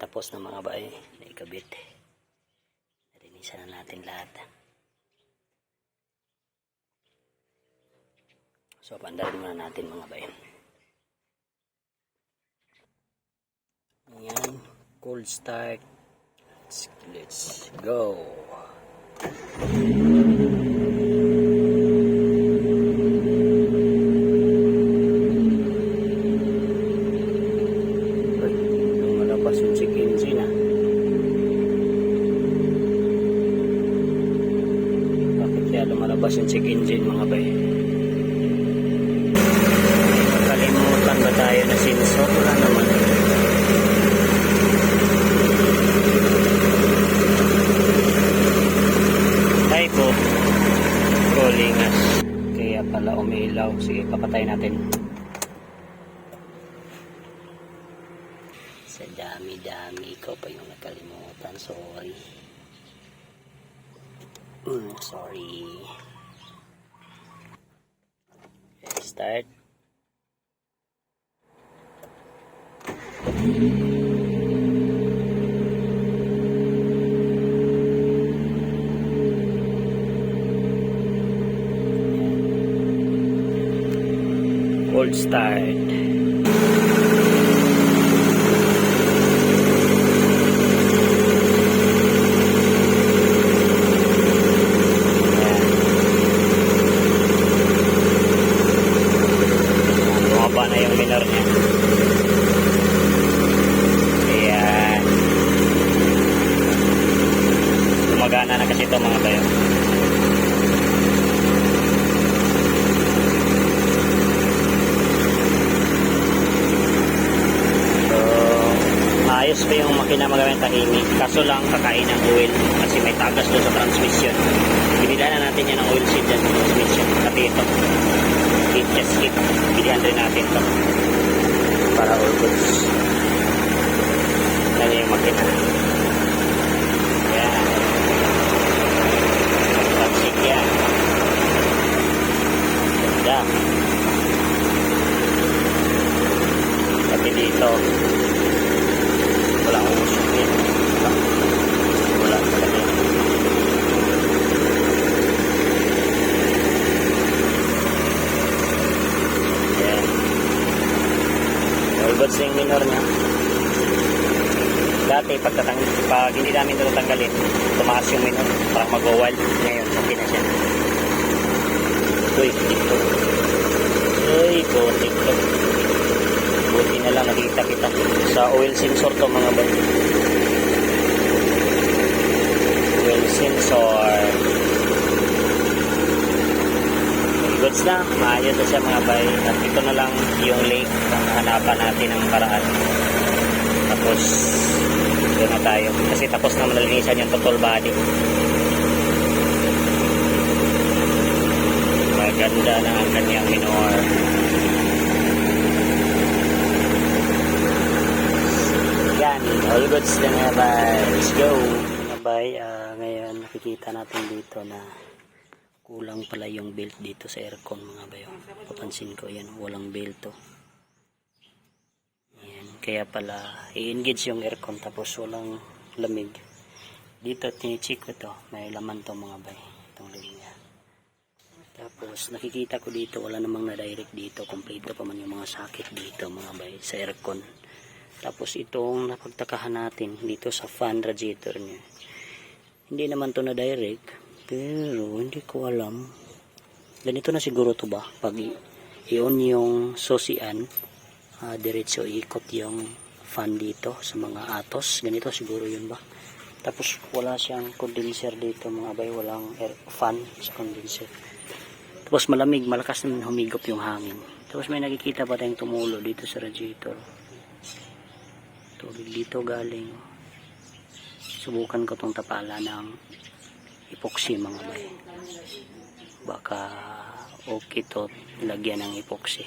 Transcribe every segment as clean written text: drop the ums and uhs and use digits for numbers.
tapos na mga bay na ikabit. Narinisan na natin lahat. So pandarin muna natin mga bay. Ayan, cold start. Let's go. Lumalabas yung check engine ah. Bakit kaya lumalabas yung check engine mga bay? Kalimutan ba tayo na sensor? Wala naman. Ay po, rollingas. Kaya pala umilaw. Sige, papatay natin. Sa dami-dami ko pa yung nakalimutan. Sorry. Sorry. Let's start. Cold start. Bumaba na yung minor niya. Ayan. Gumagana na kasi ito mga bayo. Ayos pa yung makina magamit tahimik, kaso lang kakain ng oil kasi may tagas doon sa transmission. Binilan na natin yan ng oil seed dyan sa transmission, pati ito just hit, bilihan rin natin ito para all goods. Yan yung makina. Yan toxic yan, ganda. Pati dito wala akong usukin. Wala talaga. Ayan. All goods yung minor niya. Dati pag hindi namin ito tanggalin, tumakas yung minor parang mag-wild. Ngayon okay na siya. Uy, TikTok. Uy, go TikTok. Buti na lang nakita kita sa oil sensor to mga bay. Oil sensor. Goods na, maayos na siya mga bay. At ito na lang yung link na hanapan natin ng paraan. Tapos doon na tayo kasi tapos na malinisan yung total body. Maganda na ang kanyang minor. Yan, all goods na mga bay. Let's go mga bay. Ngayon nakikita natin dito na kulang pala yung belt dito sa aircon mga bay. Papansin ko yan, walang belt to. Yan, kaya pala i-engage yung aircon tapos walang lamig. Dito tinicheck ko to, may laman to mga bay, itong linya. Tapos nakikita ko dito wala namang na-direct dito, kompleto pa man yung mga socket dito mga bay sa aircon. Tapos itong napagtakahan natin dito sa fan radiator niya. Hindi naman to na direct, pero hindi ko alam. Ganito na siguro to ba? Pag i-on yung susian, diretso ikot yung fan dito sa mga atos. Ganito siguro yun ba? Tapos wala siyang condenser dito mga bay, walang air fan sa condenser. Tapos malamig, malakas naman humigop yung hangin. Tapos may nakikita pa tayong tumulo dito sa radiator. Tubig dito galing. Subukan ko tong tapala ng epoxy mga bay. Baka okay to lagyan ng epoxy.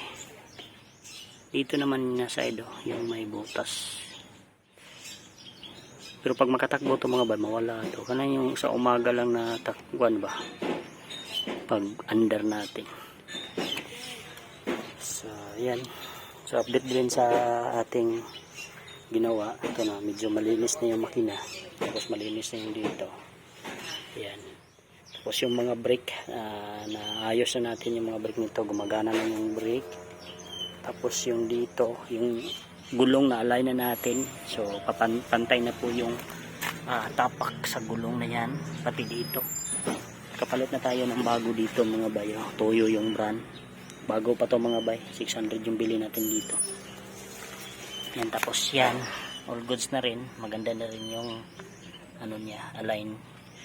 Dito naman na side yung may butas. Pero pag makatakbo to mga bay, mawala to. Kanang yung sa umaga lang na takbuhan ba? Pag under natin. So, yan. So, update din sa ating ginawa. Ito na, medyo malinis na yung makina. Tapos malinis na yung dito. Ayan. Tapos yung mga brake, naayos na natin yung mga brake nito. Gumagana na yung brake. Tapos yung dito, yung gulong na align na natin. So pantay na po yung tapak sa gulong na yan. Pati dito. Kapalit na tayo ng bago dito mga bay. Toyo yung brand. Bago pa to mga bay. 600 yung bili natin dito. Yan, tapos yan. All goods na rin. Maganda na rin yung ano niya, align.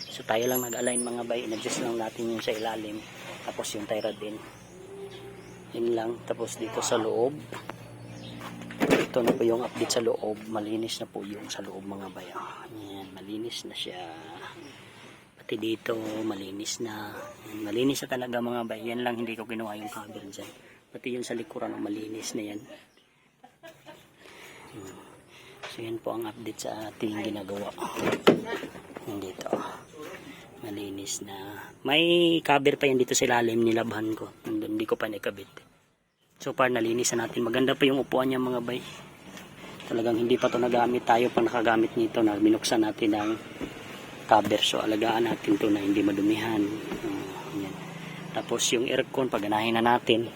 So tayo lang nag-align mga bay. In-adjust lang natin yung sa ilalim. Tapos yung tie rod din. Yun lang. Tapos dito sa loob. Ito na po yung update sa loob. Malinis na po yung sa loob mga bay. Yan, malinis na siya. Pati dito malinis na. Malinis na talaga mga bay. Yan lang hindi ko ginawa yung cover dyan. Pati yung sa likuran malinis na yan. So yan po ang update sa ating ginagawa. Dito. Malinis na. May cover pa yan dito sa ilalim, nilabhan ko. Hindi ko pa nakabit. So far nalinis na natin. Maganda pa yung upuan niya mga bay. Talagang hindi pa to nagamit. Tayo pa nakagamit nito na binuksan natin ang cover. So alagaan natin to na hindi madumihan. Yan. Tapos yung aircon paganahin na natin.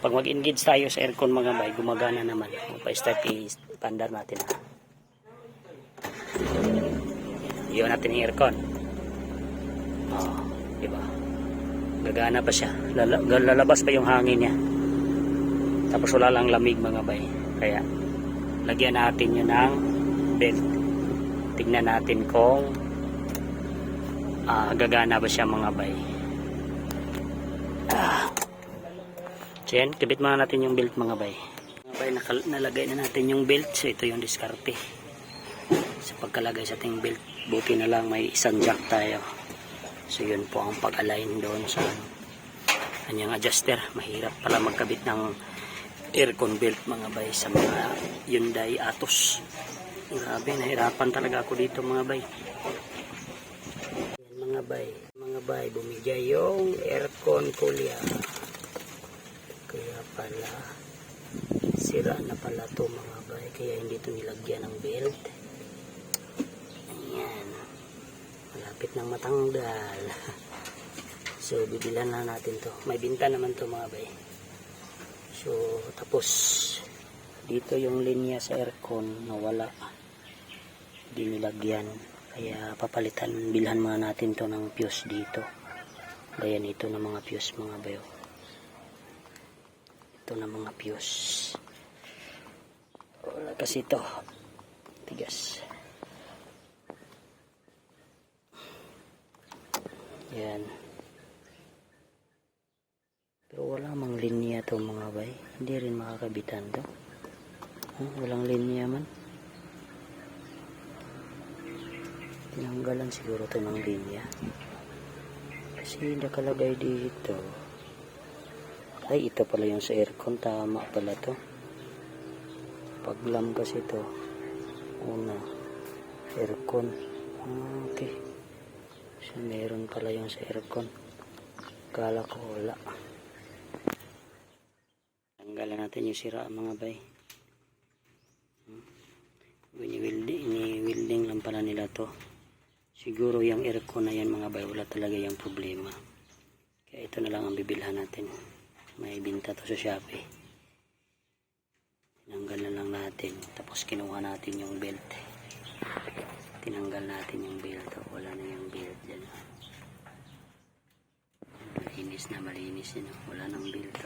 Pag mag-engage tayo sa aircon mga bay, gumagana naman. Pa-start i-pandar natin. Iyon natin yung aircon. Diba? Gagana pa siya. Lalabas pa yung hangin niya. Tapos wala lang lamig mga bay. Kaya lagyan natin yun ng belt. Tignan natin kung gagana ba siya mga bay. So yan, kabit muna natin yung belt mga bay. Mga bay, nalagay na natin yung belt. So ito yung diskarte. Sa pagkalagay sa ating belt, buti na lang may isang jack tayo. So yun po ang pag-align doon sa kanyang adjuster. Mahirap pala magkabit ng aircon belt mga bay sa mga Hyundai Atos. Grabe, nahirapan talaga ako dito mga bay. Yan mga bay, bumigay yung aircon kulya. Kaya pala sira na pala to mga bay, kaya hindi ito nilagyan ng belt. Ayan, malapit nang matanggal. So bibilan na natin to. May binta naman to mga bay. So tapos dito yung linya sa aircon nawala, hindi nilagyan, kaya papalitan, bilhan muna natin to ng fuse dito. Ayan, ito na mga fuse mga bayo. Ito na mga fuse. Wala kasi ito tigas. Yan. Pero wala mang linya to mga bay. Hindi rin makakabitan to. Walang linya man. Tinanggalan siguro to ng linya. Kasi nakalagay dito. Ay, ito pala yung sa aircon. Tama pala to. Paglam kasi to. Una. Aircon. Okay. So, meron pala yung sa aircon. Kala ko wala. Tanggalan natin yung sira mga bay. Ini-welding lang pala nila to. Siguro yung aircon na yan mga bay, wala talaga yung problema. Kaya ito na lang ang bibilhan natin. May binta to sa Shopee. Tinanggal na lang natin. Tapos kinuha natin yung belt. Tinanggal natin yung belt. Wala na yung belt dyan. Malinis na malinis yun. Wala nang belt.